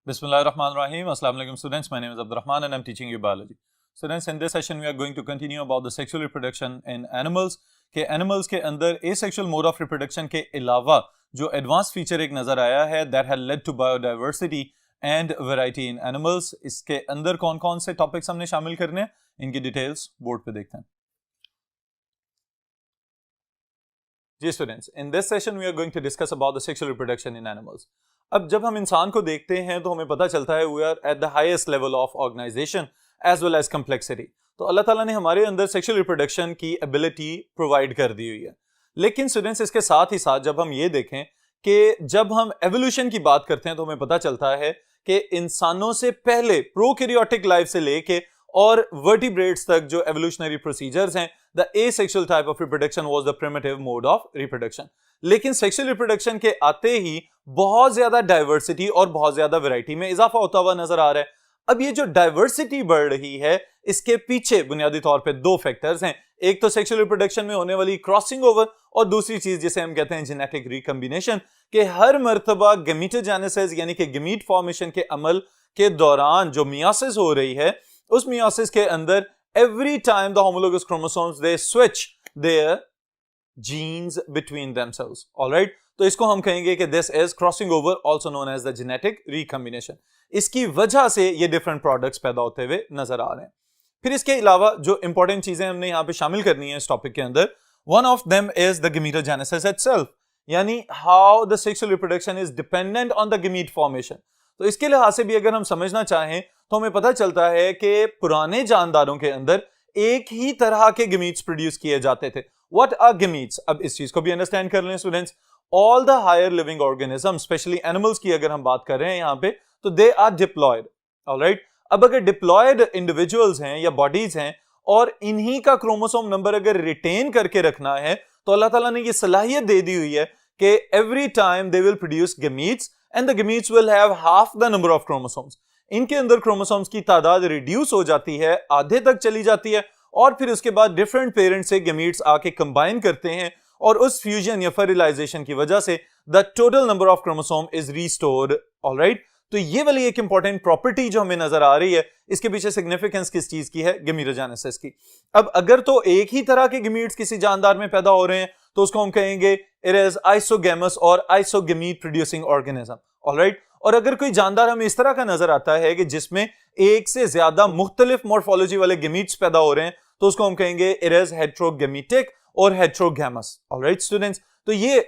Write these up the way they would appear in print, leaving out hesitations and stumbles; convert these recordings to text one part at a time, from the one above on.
Bismillahirrahmanirrahim. Assalamu alaikum students. My name is Abdurrahman and I'm teaching you biology. Students, in this session we are going to continue about the sexual reproduction in animals. के animals के अंदर asexual mode of reproduction के अलावा जो advanced feature एक नज़र आया है that had led to biodiversity and variety in animals. इसके अंदर कौन कौन से topics हमने शामिल करने हैं इनकी details बोर्ड पे देखते हैं. जी students, in this session we are going to discuss about the sexual reproduction in animals. अब जब हम इंसान को देखते हैं तो हमें पता चलता है we are at the highest level of organisation as well as complexity. तो अल्लाह ताला ने हमारे अंदर सेक्सुअल रिप्रोडक्शन की एबिलिटी प्रोवाइड कर दी हुई है. लेकिन स्टूडेंट्स, इसके साथ ही साथ जब हम ये देखें कि जब हम एवोल्यूशन की बात करते हैं तो हमें पता चलता है कि इंसानों से पहले प्रोकैरियोटिक लाइफ से लेके और वर्टिब्रेट्स तक जो एवोल्यूशनरी प्रोसीजर्स हैं, the asexual type of reproduction was the primitive mode of reproduction. लेकिन सेक्सुअल रिप्रोडक्शन के आते ही बहुत ज्यादा डाइवर्सिटी और बहुत ज्यादा वैरायटी में इजाफा होता हुआ नजर आ रहा है. अब ये जो डाइवर्सिटी बढ़ रही है इसके पीछे बुनियादी तौर पे दो फैक्टर्स हैं. एक तो सेक्सुअल रिप्रोडक्शन में होने वाली क्रॉसिंग ओवर और दूसरी चीज जिसे हम कहते हैं जेनेटिक रिकम्बिनेशन, के हर मर्तबा गमीटोजेनेसिस यानी कि गमीट फॉर्मेशन के अमल के दौरान जो मियोसिस हो रही है उस मियोसिस के अंदर every time the homologous chromosomes they switch their genes between themselves. All right, तो इसको हम कहेंगे कि this is crossing over, also known as the genetic recombination. इसकी वजह से ये different products पैदा होते हुए नजर आ रहे हैं. फिर इसके अलावा जो important चीजें हमने यहाँ पे शामिल करनी है इस टॉपिक के अंदर, one of them is the gametogenesis itself, यानी how the sexual reproduction is dependent on the gamete formation. तो इसके लिहाज से भी अगर हम समझना चाहें तो हमें पता चलता है कि पुराने जानदारों के अंदर एक ही तरह के गमीट्स प्रोड्यूस किए जाते थे. What are gametes? अब इस चीज को भी अंडरस्टैंड कर लें students. All the higher living organism, specially animals की अगर हम बात कर रहे हैं यहाँ पे, तो दे आर डिप्लॉयड. ऑलराइट, अब अगर डिप्लॉयड इंडिविजुअल्स हैं या बॉडीज हैं और इन्हीं का क्रोमोसोम नंबर अगर रिटेन करके रखना है तो अल्लाह ताला ने ये सलाहियत दे दी हुई है कि every time they will produce gametes and the gametes will have half the number of chromosomes. इनके अंदर क्रोमोसोम्स की तादाद रिड्यूस हो जाती है, आधे तक चली जाती है और फिर उसके बाद डिफरेंट पेरेंट्स से गमीट्स आके कंबाइन करते हैं और उस फ्यूजन या फर्टिलाइजेशन की वजह से the total number of chromosome is restored. Alright, तो ये वाली एक इंपॉर्टेंट प्रॉपर्टी जो हमें नजर आ रही है, इसके पीछे सिग्निफिकेंस किस चीज की है? गमीटोजेनेसिस की. अब अगर तो एक ही तरह के गमीट्स किसी जानदार में पैदा हो रहे हैं तो उसको हम कहेंगे इट इज आइसोगेमस और आइसोगेमीट प्रोड्यूसिंग ऑर्गेनिज्म. ऑलराइट, और अगर कोई जानदार हमें इस तरह का नजर आता है कि जिसमें एक से ज्यादा मुख्तलिफ मॉर्फोलॉजी वाले गमीट्स पैदा हो रहे हैं तो उसको हम कहेंगे इट इज हेट्रोगेमिटिक और हेट्रोगैमस. ऑलराइट स्टूडेंट्स, तो ये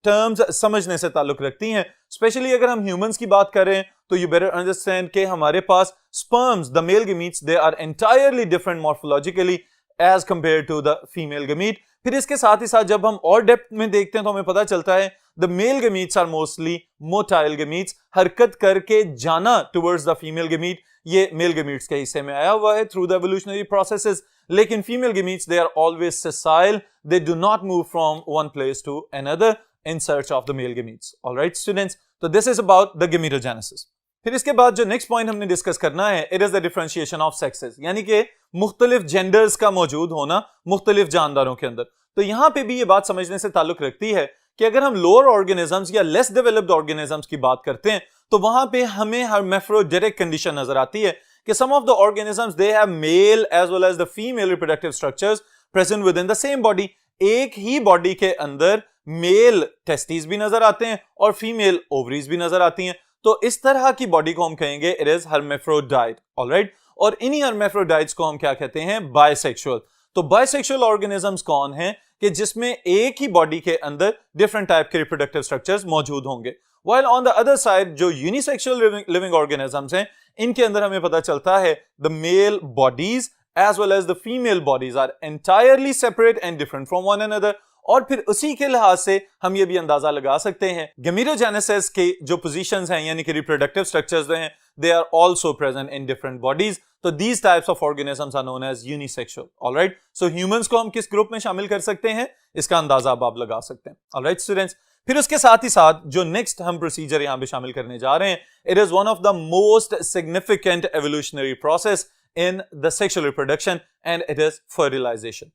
टर्म्स समझने से ताल्लुक रखती हैं. स्पेशली अगर हम ह्यूमंस की बात करें तो यू बेटर अंडरस्टैंड कि हमारे पास sperms, the male gametes, they are entirely different morphologically as compare to the female gamete. फिर इसके साथ ही साथ जब हम और डेप्थ में देखते हैं तो हमें पता चलता है the male gametes are mostly motile gametes, हरकत करके जाना टुवर्ड्स द फीमेल गमीट ये मेल गमीट्स के हिस्से में आया हुआ है थ्रू द एवोल्यूशनरी प्रोसेसेस. लेकिन female gametes they are always sessile, they do not move from one place to another in search of the male gametes. Alright students, तो this is about the gametogenesis. फिर इसके बाद जो next point हमने discuss करना है it is the differentiation of sexes, यानी कि मुख्तलिफ जेंडर्स का मौजूद होना मुख्तलिफ जानदारों के अंदर. तो यहां पे भी ये बात समझने से ताल्लुक रखती है कि अगर हम लोअर ऑर्गेनिजम्स या लेस डेवलप्ड ऑर्गेनिजम्स की बात करते हैं तो वहां पे हमें हर्मेफ्रोडिटिक कंडीशन नजर आती है कि some of the organisms they have male as well as the female reproductive structures present within the same body. एक ही बॉडी के अंदर मेल टेस्टिस भी नजर आते हैं और फीमेल ओवरीज भी नजर आती हैं. तो इस तरह की बॉडी को हम कहेंगे इट इज हर्मेफ्रोडाइट. ऑलराइट, और इन्हीं हर्मेफ्रोडाइट्स को हम क्या कहते हैं? बायसेक्सुअल. तो बायसेक्सुअल ऑर्गेनिजम्स कौन हैं कि जिसमें एक ही बॉडी के अंदर डिफरेंट टाइप के रिप्रोडक्टिव स्ट्रक्चर्स मौजूद होंगे. While on the other side जो यूनिसेक्सुअल लिविंग ऑर्गेनिजम्स हैं इनके अंदर हमें पता चलता है the male bodies as well as the female bodies are entirely separate and different from one another. और फिर उसी के लिहाज से हम ये भी अंदाजा लगा सकते हैं गमीटोजेनेसिस के जो पोजीशंस हैं यानी कि रिप्रोडक्टिव स्ट्रक्चर्स हैं they are also present in different bodies. तो these types of organisms are known as unisexual. All right, so humans को हम किस ग्रुप में शामिल कर सकते हैं इसका अंदाजा अब लगा सकते हैं. All right students, फिर उसके साथ ही साथ जो नेक्स्ट हम प्रोसीजर यहां पे शामिल करने जा रहे हैं it is one of the most significant evolutionary process in the sexual reproduction and it is fertilisation.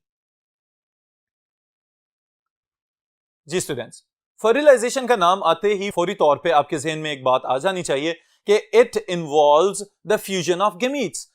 जी स्टूडेंट्स, फर्टिलाइजेशन का नाम आते ही फौरी तौर पे आपके जहन में एक बात आ जानी चाहिए कि it involves the fusion of gametes.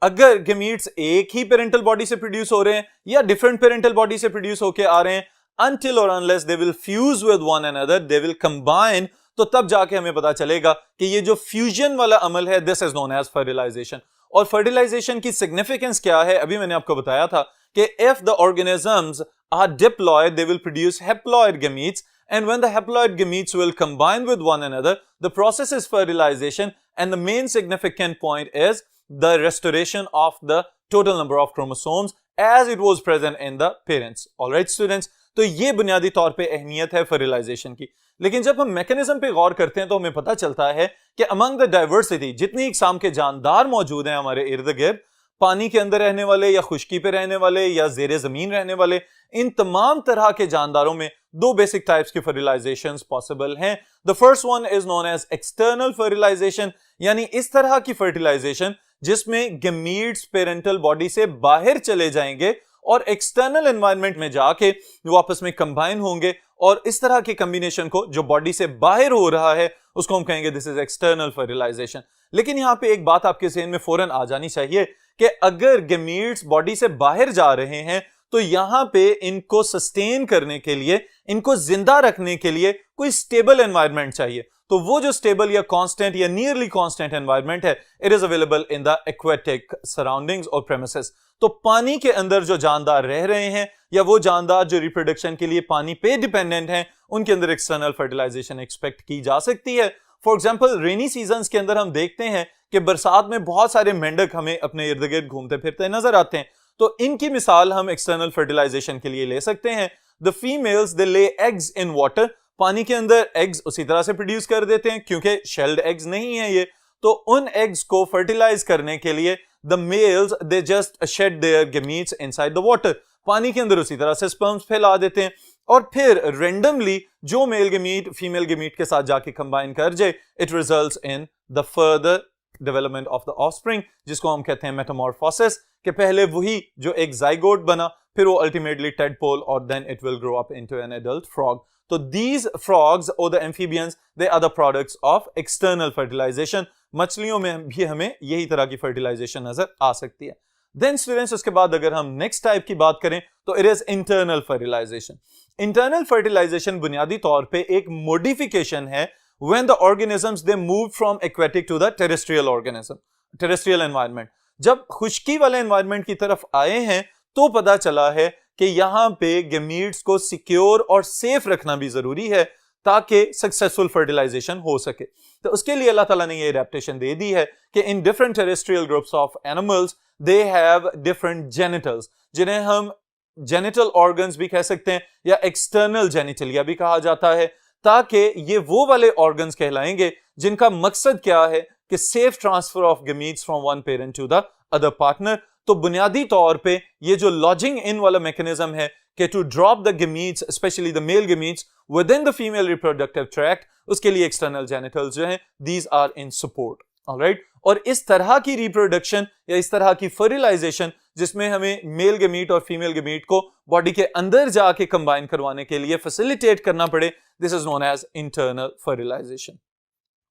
अगर गेमीट्स एक ही पेरेंटल बॉडी से प्रोड्यूस हो रहे हैं या डिफरेंट पेरेंटल बॉडी से प्रोड्यूस होकर आ रहे हैं, until or unless they will fuse with one another, they will combine, तो तब जाके हमें पता चलेगा कि ये जो फ्यूजन वाला अमल है, this is known as fertilization। और fertilization की significance क्या है, अभी मैंने आपको बताया था कि if the organisms are diploid, they will produce haploid gametes, and when the haploid gametes will combine with one another, the process is fertilization, and the main significant point is the restoration of the total number of chromosomes as it was present in the parents। Alright students, तो ये बुनियादी तौर पे अहमियत है fertilisation की। लेकिन जब हम मैकेनिज्म पे गौर करते हैं तो हमें पता चलता है कि अमंग द डाइवर्सिटी, जितनी इकसाम के जानदार मौजूद हैं हमारे इर्द गिर्द, पानी के अंदर रहने वाले या खुश्की पे रहने वाले या ज़ेरे ज़मीन रहने वाले, इन तमाम तरह के जानदारों में दो बेसिक टाइप्स की फर्टिलाइजेशंस पॉसिबल हैं। The first one is known as external fertilisation, यानी इस तरह की फर्टिलाइजेशन जिसमें गमीट्स पेरेंटल बॉडी से बाहर चले जाएंगे और एक्सटर्नल एनवायरनमेंट में जाके वो आपस में कंबाइन होंगे, और इस तरह के कॉम्बिनेशन को जो बॉडी से बाहर हो रहा है उसको हम कहेंगे दिस इज एक्सटर्नल फर्टिलाइजेशन। लेकिन यहां पे एक बात आपके ज़हन में फौरन आ जानी चाहिए कि अगर गमीट्स बॉडी से बाहर जा रहे हैं तो यहां पे इनको सस्टेन करने के लिए, इनको जिंदा रखने के लिए कोई स्टेबल एनवायरनमेंट चाहिए। तो वो जो स्टेबल या कांस्टेंट या नियरली कांस्टेंट एनवायरनमेंट है, it is available in the aquatic surroundings और प्रेमिसेस। तो पानी के अंदर जो जानदार रह रहे हैं या वो जानदार जो रिप्रोडक्शन के लिए पानी पे डिपेंडेंट हैं, उनके अंदर एक्सटर्नल फर्टिलाइजेशन एक्सपेक्ट की जा सकती है। फॉर एग्जांपल रेनी सीजन्स के अंदर हम देखते हैं कि बरसात में बहुत सारे मेंढक हमें अपने इर्द गिर्द घूमते फिरते नजर आते हैं, तो इनकी मिसाल हम एक्सटर्नल फर्टिलाइजेशन के लिए ले सकते हैं। The females they lay eggs in water, पानी के अंदर एग्स उसी तरह से प्रोड्यूस कर देते हैं क्योंकि शेल्ड एग्स नहीं है ये, तो उन एग्स को फर्टिलाइज करने के लिए the mails they just shade there gametes inside the water, पानी के अंदर उसी तरह से स्पर्म्स फैला देते हैं और फिर रेंडमली जो मेल गमीट फीमेल गमीट के साथ जाके कंबाइन कर जाए, it results in the further development of the offspring, जिसको हम कहते हैं मेटामॉर्फोसिस, कि पहले वही जो एक जाइगोट बना फिर वो अल्टीमेटली टेडपोल और then it will grow up into an adult frog. तो these frogs or the amphibians, they are the products of external fertilization। मछलियों में भी हमें यही तरह की फर्टिलाइजेशन नजर आ सकती है। देन स्टूडेंट्स, उसके बाद अगर हम नेक्स्ट टाइप की बात करें तो it is internal fertilisation. Internal fertilisation बुनियादी तौर पे एक मॉडिफिकेशन है when the organisms they move from aquatic to the terrestrial organism, terrestrial environment। जब खुश्की वाले एनवायरनमेंट की तरफ आए हैं तो पता चला है कि यहां पे गमीट्स को सिक्योर और सेफ रखना भी जरूरी है ताकि सक्सेसफुल फर्टिलाइजेशन हो सके। तो उसके लिए अल्लाह ताला ने ये एडेप्टेशन दे दी है कि in different terrestrial groups of animals they have different genitals, जिन्हें हम जेनिटल ऑर्गन्स भी कह सकते हैं या एक्सटर्नल जेनिटलिया भी कहा जाता है, ताकि ये वो वाले ऑर्गन्स कहलाएंगे जिनका मकसद क्या है कि safe transfer of gametes from one parent to the other partner. तो बुनियादी तौर पे ये जो लॉजिंग इन वाला मैकेनिज्म है कि to drop the gametes, specially the male gametes within the female reproductive tract, उसके लिए एक्सटर्नल जेनिटल्स जो हैं these are in support. Alright, और इस तरह की रिप्रोडक्शन या इस तरह की फर्टिलाइजेशन जिसमें हमें मेल गमीट और फीमेल गमीट को बॉडी के अंदर जाके कंबाइन करवाने के लिए फैसिलिटेट करना पड़े, this is known as internal fertilisation.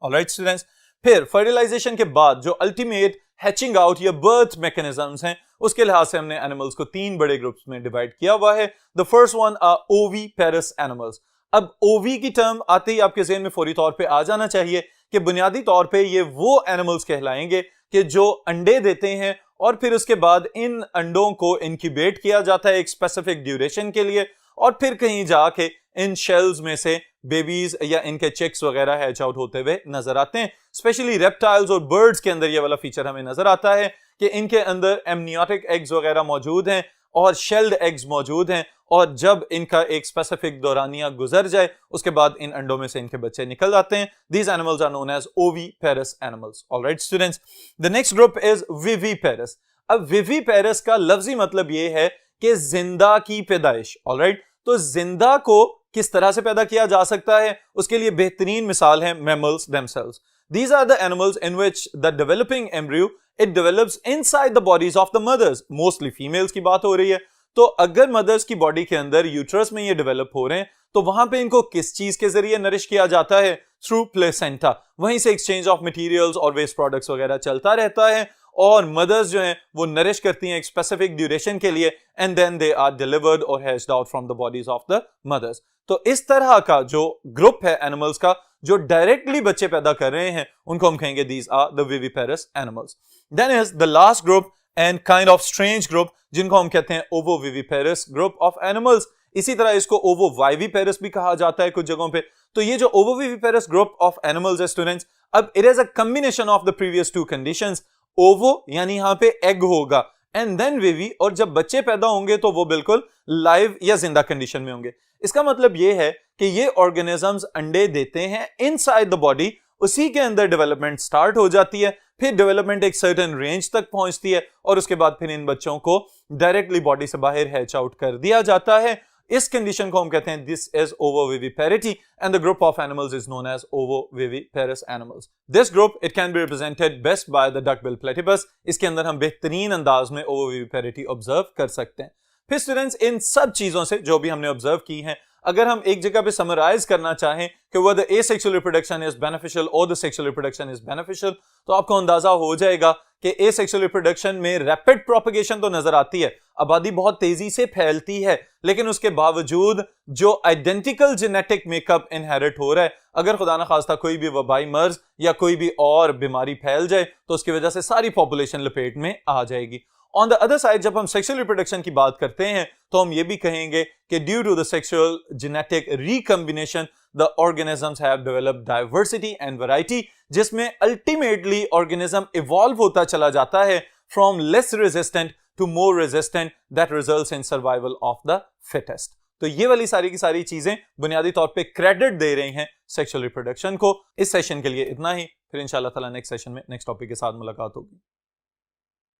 Alright students, फिर फर्टिलाइजेशन के बाद जो अल्टीमेट हैचिंग आउट या बर्थ मैकेनिज्म्स हैं, उसके लिहाज से हमने एनिमल्स को तीन बड़े ग्रुप्स में डिवाइड किया हुआ है। The first one are oviparous animals. अब ओवी की टर्म आते ही आपके ज़हन में फौरी तौर पे आ जाना चाहिए कि बुनियादी तौर पे ये वो एनिमल्स कहलाएंगे कि जो अंडे देते हैं और फिर उसके बाद इन अंडों को इंक्यूबेट किया जाता है एक स्पेसिफिक ड्यूरेशन के लिए, और फिर कहीं जाके इन शेल्स में से बेबीज या इनके चिक्स वगैरह हैच आउट होते हुए नजर आते हैं। स्पेशली रेप्टाइल्स और बर्ड्स के अंदर ये वाला फीचर हमें नजर आता है कि इनके अंदर एमनियोटिक एग्स वगैरह मौजूद हैं और शेल्ड एग्स मौजूद हैं, और जब इनका एक स्पेसिफिक दौरानिया गुजर जाए उसके बाद इन अंडों में से इनके बच्चे निकल आते हैं। These animals are known as oviparous animals. Alright students, the next group is viviparous. अब विविपेरस का लफ्जी मतलब ये है कि जिंदा की पैदाइश। ऑलराइट, तो जिंदा को किस तरह से पैदा किया जा सकता है, उसके लिए बेहतरीन मिसाल है mammals themselves। These are the animals in which the developing embryo it develops inside the bodies of the mothers, mostly females की बात हो रही है। तो अगर मदर्स की बॉडी के अंदर यूट्रस में ये डेवलप हो रहे हैं तो वहां पे इनको किस चीज के जरिए नरिश किया जाता है? थ्रू प्लेसेंटा, वहीं से एक्सचेंज ऑफ मटेरियल्स और वेस्ट प्रोडक्ट्स वगैरह चलता रहता है और मदर्स जो हैं वो नरिश करती हैं एक स्पेसिफिक ड्यूरेशन के लिए and then they are delivered और hatched out from the bodies of the mothers. तो इस तरह का जो ग्रुप है एनिमल्स का जो डायरेक्टली बच्चे पैदा कर रहे हैं उनको हम कहेंगे these are the viviparous animals. Then is the last group and kind of strange group जिनको हम कहते हैं ओवोविविपेरस ग्रुप ऑफ एनिमल्स। इसी तरह इसको ओवोवाइविपेरस भी कहा जाता है कुछ जगहों पे। तो ये जो ओवोविविपेरस ग्रुप ऑफ एनिमल्स है स्टूडेंट्स, अब it is a combination of the previous to conditions. ओवो यानी यहां पे एग होगा एंड देन विवी, और जब बच्चे पैदा होंगे तो वो बिल्कुल लाइव या जिंदा कंडीशन में होंगे। इसका मतलब ये है कि ये ऑर्गेनिजम्स अंडे देते हैं इनसाइड द बॉडी, उसी के अंदर डेवलपमेंट स्टार्ट हो जाती है, फिर डेवलपमेंट एक सर्टेन रेंज तक पहुंचती है और उसके बाद फिर इन बच्चों को डायरेक्टली बॉडी से बाहर हैच आउट कर दिया जाता है। इस कंडीशन को हम कहते हैं this is ovoviviparity and the group of animals is known as ovoviviparous animals. This group it can be represented best by the duckbill platypus. इसके अंदर हम बेहतरीन अंदाज में ओवोविविपेरिटी ऑब्जर्व कर सकते हैं। फिर स्टूडेंट्स इन सब चीजों से जो भी हमने ऑब्जर्व की हैं, अगर हम एक जगह पे समराइज करना चाहें कि whether asexual reproduction is beneficial or the sexual reproduction is beneficial, तो आपको अंदाजा हो जाएगा कि asexual reproduction में रैपिड प्रोपगेशन तो नजर आती है, आबादी बहुत तेजी से फैलती है, लेकिन उसके बावजूद जो आइडेंटिकल जेनेटिक मेकअप इनहेरिट हो रहा है, अगर खुदा ना खास्ता कोई भी वबाई मर्ज या कोई भी और बीमारी फैल जाए तो उसकी वजह से सारी पॉपुलेशन लपेट में आ जाएगी। ऑन द अदर साइड जब हम सेक्सुअल रिप्रोडक्शन की बात करते हैं तो हम ये भी कहेंगे कि due to the sexual genetic recombination the organisms have developed diversity and variety, जिसमें अल्टीमेटली ऑर्गेनिज्म इवॉल्व होता चला जाता है from less resistant to more resistant that results in survival of the fittest. तो ये वाली सारी की सारी चीजें बुनियादी तौर पे क्रेडिट दे रही हैं सेक्सुअल रिप्रोडक्शन को। इस सेशन के लिए इतना ही, फिर इंशाल्लाह ताला नेक्स्ट सेशन में नेक्स्ट टॉपिक के साथ मुलाकात होगी।